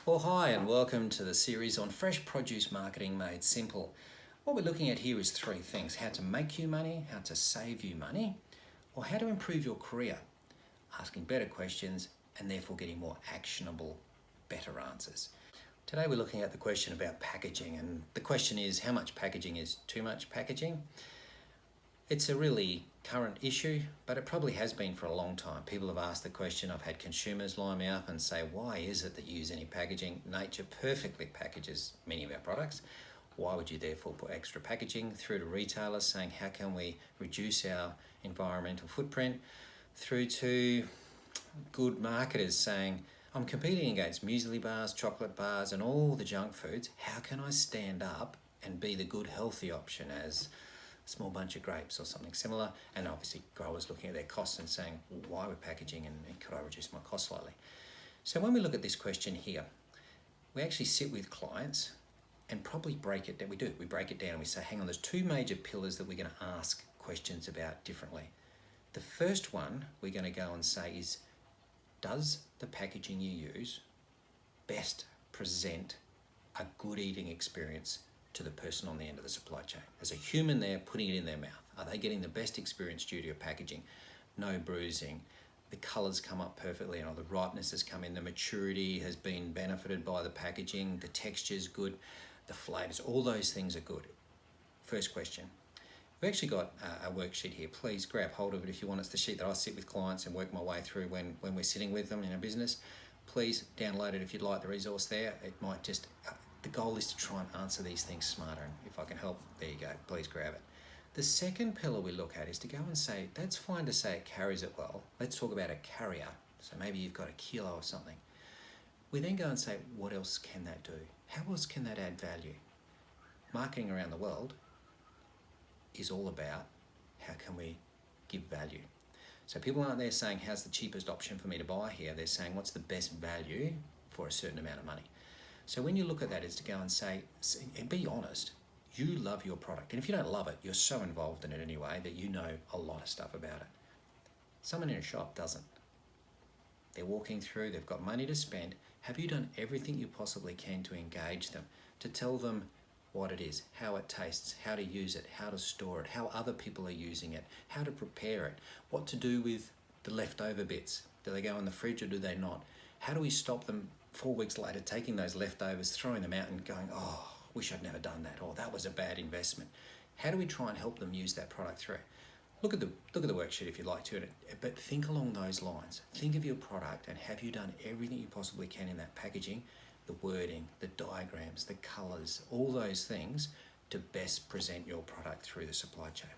Well, hi and welcome to the series on fresh produce marketing made simple. What we're looking at here is three things: how to make you money, how to save you money, or how to improve your career, asking better questions and therefore getting more actionable, better answers. Today we're looking at the question about packaging, and the question is, how much packaging is too much packaging? It's a really current issue, but it probably has been for a long time. People have asked the question. I've had consumers line me up and say, why is it that you use any packaging? Nature perfectly packages many of our products. Why would you therefore put extra packaging? Through to retailers saying, how can we reduce our environmental footprint? Through to good marketers saying, I'm competing against muesli bars, chocolate bars, and all the junk foods. How can I stand up and be the good, healthy option as small bunch of grapes or something similar? And obviously growers looking at their costs and saying, well, why we're packaging and could I reduce my cost slightly? So when we look at this question here, we actually sit with clients and probably break it down. We break it down and we say, hang on, there's two major pillars that we're going to ask questions about differently. The first one we're going to go and say is, does the packaging you use best present a good eating experience to the person on the end of the supply chain? As a human there putting it in their mouth, are they getting the best experience due to your packaging? No bruising, the colours come up perfectly, and all the ripeness has come in, the maturity has been benefited by the packaging, the texture's good, the flavours, all those things are good. First question. We've actually got a worksheet here. Please grab hold of it if you want. It's the sheet that I sit with clients and work my way through when we're sitting with them in a business. Please download it if you'd like the resource there. It might just, the goal is to try and answer these things smarter, and if I can help, there you go, please grab it. The second pillar we look at is to go and say, that's fine to say it carries it well. Let's talk about a carrier. So maybe you've got a kilo of something. We then go and say, what else can that do? How else can that add value? Marketing around the world is all about how can we give value. So people aren't there saying, how's the cheapest option for me to buy here? They're saying, what's the best value for a certain amount of money? So when you look at that, is to go and say, and be honest, you love your product. And if you don't love it, you're so involved in it anyway that you know a lot of stuff about it. Someone in a shop doesn't. They're walking through, they've got money to spend. Have you done everything you possibly can to engage them, to tell them what it is, how it tastes, how to use it, how to store it, how other people are using it, how to prepare it, what to do with the leftover bits? Do they go in the fridge or do they not? How do we stop them 4 weeks later taking those leftovers, throwing them out and going, oh, wish I'd never done that, or that was a bad investment? How do we try and help them use that product through? Look at the worksheet if you'd like to, but think along those lines. Think of your product and have you done everything you possibly can in that packaging, the wording, the diagrams, the colours, all those things to best present your product through the supply chain.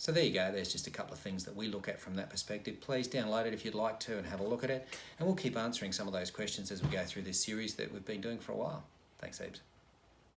So there you go, there's just a couple of things that we look at from that perspective. Please download it if you'd like to and have a look at it. And we'll keep answering some of those questions as we go through this series that we've been doing for a while. Thanks, Ebs.